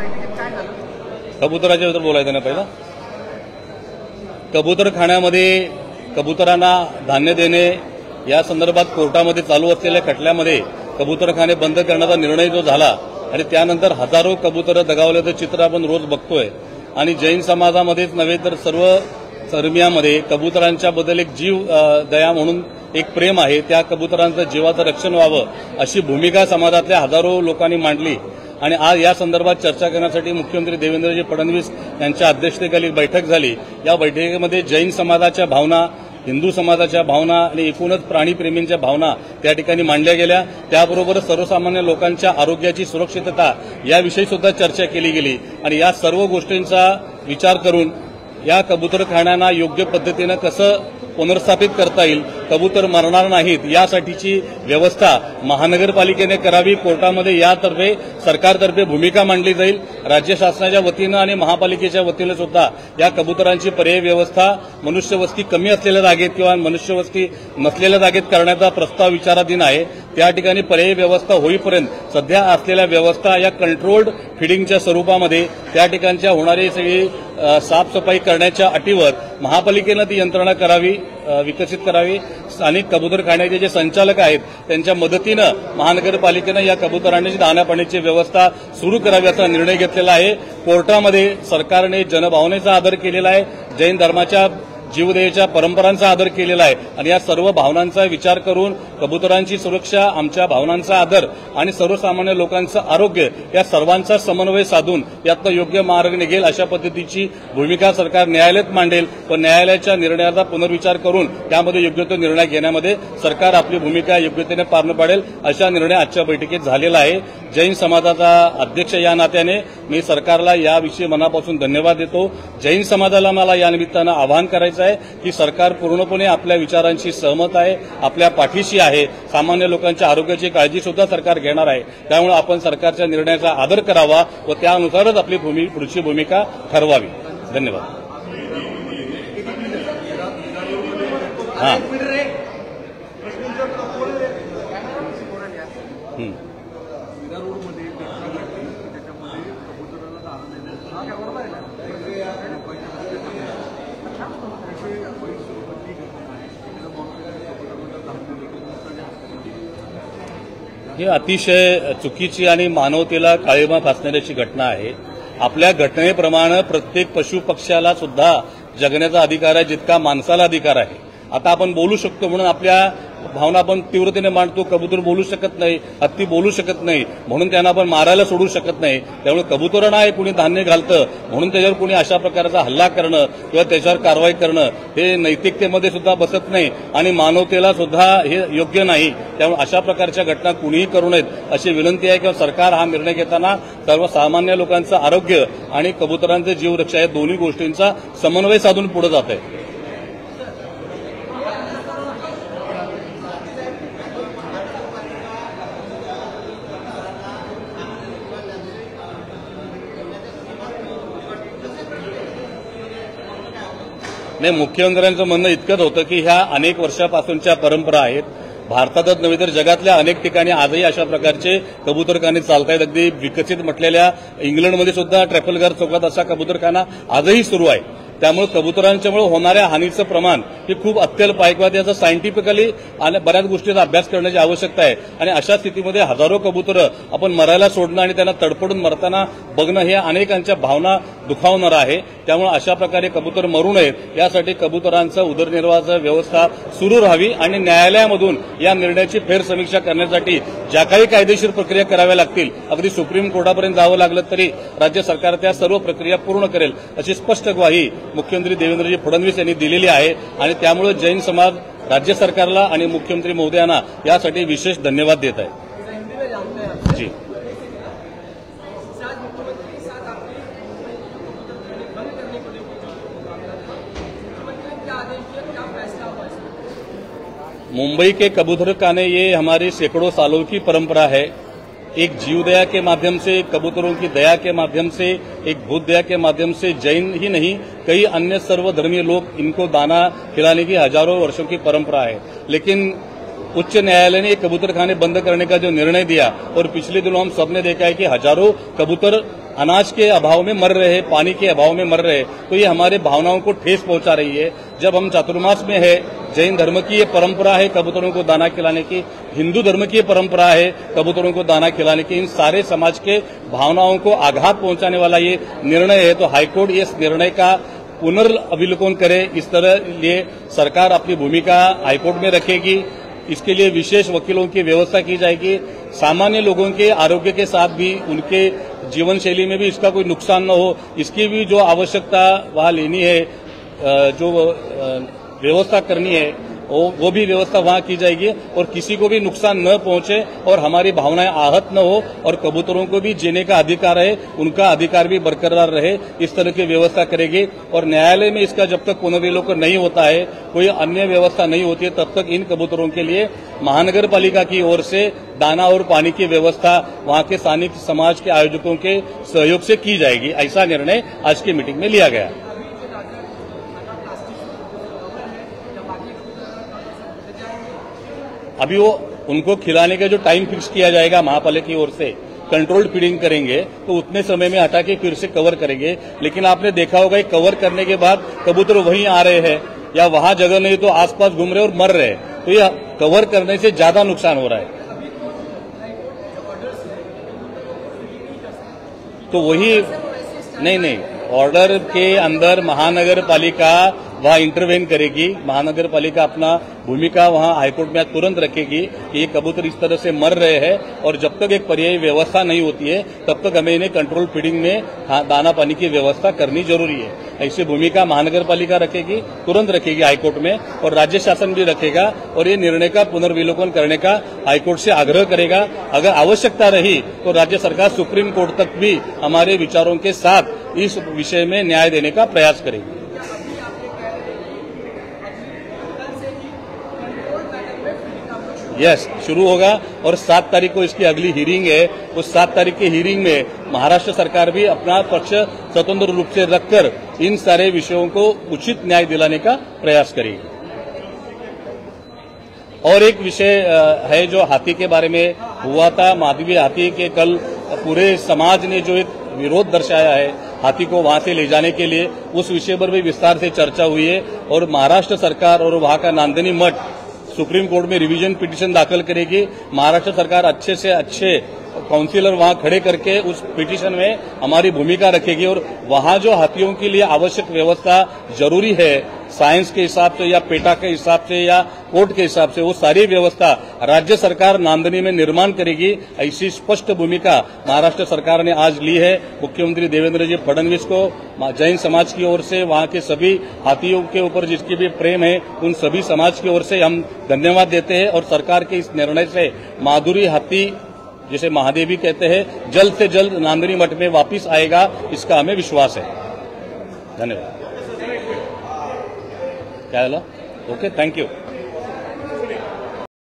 बैठकीत काय झालं? कबुतराच्या बद्दल बोलायचं ना पहिला. कबुतरखान्यामध्ये कबुतरांना धान्य देणे या संदर्भात कोर्टामध्ये चालू असलेल्या खटल्यामध्ये कबुतरखाने बंद करण्याचा निर्णय जो झाला आणि त्यानंतर हजारो कबुतर दगावल्याचं चित्र आपण रोज बघतोय. आणि जैन समाजामध्येच नव्हे तर सर्व धर्मियामध्ये कबुतरांच्या बद्दल एक जीव दया म्हणून एक प्रेम आहे. त्या कबुतरांचं जीवाचं रक्षण व्हावं अशी भूमिका समाजातल्या हजारो लोकांनी मांडली. आणि आज या संदर्भात चर्चा करण्यासाठी मुख्यमंत्री देवेंद्रजी फडणवीस यांच्या अध्यक्षतेखाली बैठक झाली. या बैठकीमध्ये जैन समाजाच्या भावना, हिंदू समाजाच्या भावना आणि एकूणच प्राणीप्रेमींच्या भावना त्या ठिकाणी मांडल्या गेल्या. त्याबरोबरच सर्वसामान्य लोकांच्या आरोग्याची सुरक्षितता याविषयी सुद्धा चर्चा केली गेली. आणि या सर्व गोष्टींचा विचार करून या कबुतरखान्यांना योग्य पद्धतीनं कसं पुनर्स्थापित करता येईल, कबूतर मरणार नाहीत यासाठीची व्यवस्था महानगरपालिकेने करावी. कोर्टामध्ये यातर्फे सरकारतर्फे भूमिका मांडली जाईल. राज्य शासनाच्या वतीनं आणि महापालिकेच्या वतीनं सुद्धा या कबुतरांची पर्यायी व्यवस्था मनुष्यवस्ती कमी असलेल्या जागेत किंवा मनुष्यवस्ती नसलेल्या जागेत करण्याचा प्रस्ताव विचाराधीन आहे. त्या ठिकाणी पर्यायी व्यवस्था होईपर्यंत सध्या असलेल्या व्यवस्था या कंट्रोल्ड फिडिंगच्या स्वरूपामध्ये त्या ठिकाणच्या होणारी सगळी साफसफाई करण्याच्या अटीवर महापालिकेनं ती यंत्रणा करावी, विकसित करावी. स्थानिक कबुतरखान्याचे जे संचालक आहेत त्यांच्या मदतीनं महानगरपालिकेनं या कबुतरांची दाण्यापाण्याची व्यवस्था सुरू करावी असा निर्णय घेतलेला आहे. कोर्टामध्ये सरकारने जनभावनेचा आदर केलेला आहे, जैन धर्माच्या जीवदयेच्या परंपरांचा आदर केलेला आहे. आणि या सर्व भावनांचा विचार करून कबुतरांची सुरक्षा, आमच्या भावनांचा आदर आणि सर्वसामान्य लोकांचं आरोग्य या सर्वांचा समन्वय साधून यातनं योग्य मार्ग निघेल अशा पद्धतीची भूमिका सरकार न्यायालयात मांडेल. पण न्यायालयाच्या निर्णयाचा पुनर्विचार करून त्यामध्ये योग्य तो निर्णय घेण्यामध्ये सरकार आपली भूमिका योग्यतेने पार पाडेल अशा निर्णय आजच्या बैठकीत झालेला आहे. जैन समाजाचा अध्यक्ष या नात्याने मी सरकारला याविषयी मनापासून धन्यवाद देतो. जैन समाजाला मला या निमित्तानं आवाहन करायचं आहे की सरकार पूर्णपणे आपल्या विचारांशी सहमत आहे, आपल्या पाठीशी आहे. सामान्य लोकांच्या आरोग्याची काळजी सुद्धा सरकार घेणार आहे. त्यामुळे आपण सरकारच्या निर्णयाचा आदर करावा व त्यानुसारच आपली पुढची भूमिका ठरवावी. धन्यवाद. हां ही अतिशय चुकीची आणि मानवतेला काळिमा फासणारी अशी घटना आहे. आपल्या घटनेप्रमाणे प्रत्येक पशु पक्ष्याला सुद्धा जगण्याचा अधिकार आहे जितका माणसाला अधिकार आहे. आता आपण बोलू शकतो म्हणून आपल्या भावना आपण तीव्रतेने मांडतो. कबूतर बोलू शकत नाही, हत्ती बोलू शकत नाही म्हणून त्यांना आपण मारायला सोडू शकत नाही. त्यामुळे कबुतरांना आहे कुणी धान्य घालतं म्हणून त्याच्यावर कुणी अशा प्रकारचा हल्ला करणं किंवा त्याच्यावर कारवाई करणं हे नैतिकतेमध्ये सुद्धा बसत नाही आणि मानवतेला सुद्धा हे योग्य नाही. त्यामुळे अशा प्रकारच्या घटना कुणीही करू नयेत अशी विनंती आहे. किंवा सरकार हा निर्णय घेताना सर्वसामान्य लोकांचं आरोग्य आणि कबुतरांचे जीवरक्षा या दोन्ही गोष्टींचा समन्वय साधून पुढे जात आहे. नाही, मुख्यमंत्र्यांचं म्हणणं इतकंच होतं की ह्या अनेक वर्षापासूनच्या परंपरा आहेत. भारतातच नव्हे तर जगातल्या अनेक ठिकाणी आजही अशा प्रकारचे कबुतरखाने चालत आहेत. अगदी विकसित म्हटलेल्या इंग्लंडमध्ये सुद्धा ट्रॅफल्गर चौकात असा कबुतरखाना आजही सुरू आहे. त्यामुळे कबुतरांच्यामुळे होणाऱ्या हानीचं प्रमाण हे खूप अत्यल्प आहे किंवा त्याचा सायंटिफिकली बऱ्याच गोष्टींचा अभ्यास करण्याची आवश्यकता आहे. आणि अशा स्थितीमध्ये हजारो कबुतरं आपण मरायला सोडणं आणि त्यांना तडफडून मरताना बघणं हे अनेकांच्या भावना दुखावणारं आहे. त्यामुळे अशा प्रकारे कबूतर मरू नयेत यासाठी कबुतरांचं उदरनिर्वाहाची व्यवस्था सुरू राहावी आणि न्यायालयामधून या निर्णयाची फेरसमीक्षा करण्यासाठी ज्या काही कायदेशीर प्रक्रिया कराव्या लागतील, अगदी सुप्रीम कोर्टापर्यंत जावं लागलं तरी राज्य सरकार त्या सर्व प्रक्रिया पूर्ण करेल अशी स्पष्ट ग्वाही मुख्यमंत्री देवेंद्रजी फडणवीस यांनी दिलेली आहे. आणि त्यामुळे जैन समाज राज्य सरकारला आणि मुख्यमंत्री महोदयांना यासाठी विशेष धन्यवाद देत आहे. जी मुंबई के कबूतरखाने ये हमारी सैकड़ों सालों की परंपरा है. एक जीव दया के माध्यम से, कबूतरों की दया के माध्यम से, एक भूत दया के माध्यम से जैन ही नहीं कई अन्य सर्वधर्मीय लोग इनको दाना खिलाने की हजारों वर्षों की परंपरा है. लेकिन उच्च न्यायालय ने ये कबूतर खाने बंद करने का जो निर्णय दिया, और पिछले दिनों हम सबने देखा है कि हजारों कबूतर अनाज के अभाव में मर रहे हैं, पानी के अभाव में मर रहे हैं, तो ये हमारे भावनाओं को ठेस पहुंचा रही है। जब हम चातुर्मास में है, जैन धर्म की ये परंपरा है कबूतरों को दाना खिलाने की, हिंदू धर्म की ये परंपरा है कबूतरों को दाना खिलाने की, इन सारे समाज के भावनाओं को आघात पहुंचाने वाला ये निर्णय है। तो हाईकोर्ट इस निर्णय का पुनर्अवलोकन करे, इस तरह लिए सरकार अपनी भूमिका हाईकोर्ट में रखेगी। इसके लिए विशेष वकीलों की व्यवस्था की जाएगी। सामान्य लोगों के आरोग्य के साथ भी, उनके जीवन शैली में भी इसका कोई नुकसान न हो, इसकी भी जो आवश्यकता वहां लेनी है, जो व्यवस्था करनी है, वो भी व्यवस्था वहां की जाएगी, और किसी को भी नुकसान न पहुंचे और हमारी भावनाएं आहत न हो, और कबूतरों को भी जीने का अधिकार है, उनका अधिकार भी बरकरार रहे, इस तरह की व्यवस्था करेगी। और न्यायालय में इसका जब तक पुनर्विलोकन नहीं होता है, कोई अन्य व्यवस्था नहीं होती है, तब तक इन कबूतरों के लिए महानगर पालिका की ओर से दाना और पानी की व्यवस्था वहां के स्थानिक समाज के आयोजकों के सहयोग से की जाएगी। ऐसा निर्णय आज की मीटिंग में लिया गया। अभी वो उनको खिलाने का जो टाइम फिक्स किया जाएगा महापालिका की ओर से, कंट्रोल्ड फीडिंग करेंगे तो उतने समय में हटा के फिर से कवर करेंगे। लेकिन आपने देखा होगा कवर करने के बाद कबूतर वहीं आ रहे हैं या वहां जगह नहीं तो आसपास घूम रहे और मर रहे हैं, तो यह कवर करने से ज्यादा नुकसान हो रहा है। तो वही नहीं, ऑर्डर के अंदर महानगर पालिका वहां इंटरवेन करेगी। महानगर पालिका अपना भूमिका वहां हाईकोर्ट में तुरंत रखेगी कि ये कबूतर इस तरह से मर रहे हैं, और जब तक एक पर्यायी व्यवस्था नहीं होती है तब तक हमें इन्हें कंट्रोल फीडिंग में दाना पानी की व्यवस्था करनी जरूरी है। ऐसी भूमिका महानगर पालिका रखेगी, तुरंत रखेगी हाईकोर्ट में, और राज्य शासन भी रखेगा, और ये निर्णय का पुनर्विलोकन करने का हाईकोर्ट से आग्रह करेगा। अगर आवश्यकता रही तो राज्य सरकार सुप्रीम कोर्ट तक भी हमारे विचारों के साथ इस विषय में न्याय देने का प्रयास करेगी। यस, शुरू होगा, और 7 तारीख को इसकी अगली हियरिंग है। उस 7 तारीख की हियरिंग में महाराष्ट्र सरकार भी अपना पक्ष स्वतंत्र रूप से रखकर इन सारे विषयों को उचित न्याय दिलाने का प्रयास करेगी। और एक विषय है जो हाथी के बारे में हुआ था, माधवी हाथी के कल पूरे समाज ने जो एक विरोध दर्शाया है हाथी को वहां से ले जाने के लिए, उस विषय पर भी विस्तार से चर्चा हुई है। और महाराष्ट्र सरकार और वहां का नांदनी मठ सुप्रीम कोर्ट में रिवीजन पिटीशन दाखिल करेगी। महाराष्ट्र सरकार अच्छे से अच्छे काउंसिलर वहां खड़े करके उस पिटीशन में हमारी भूमिका रखेगी, और वहां जो हाथियों के लिए आवश्यक व्यवस्था जरूरी है साइंस के हिसाब से या पेटा के हिसाब से या कोर्ट के हिसाब से, वो सारी व्यवस्था राज्य सरकार नांदनी में निर्माण करेगी। ऐसी स्पष्ट भूमिका महाराष्ट्र सरकार ने आज ली है। मुख्यमंत्री देवेंद्र जी फडणवीस को जैन समाज की ओर से, वहां के सभी हाथियों के ऊपर जिसकी भी प्रेम है, उन सभी समाज की ओर से हम धन्यवाद देते हैं। और सरकार के इस निर्णय से माधुरी हाथी, जिसे महादेवी कहते हैं, जल्द से जल्द नांदनी मठ में वापस आएगा, इसका हमें विश्वास है। धन्यवाद। क्या बोला? Okay, thank you.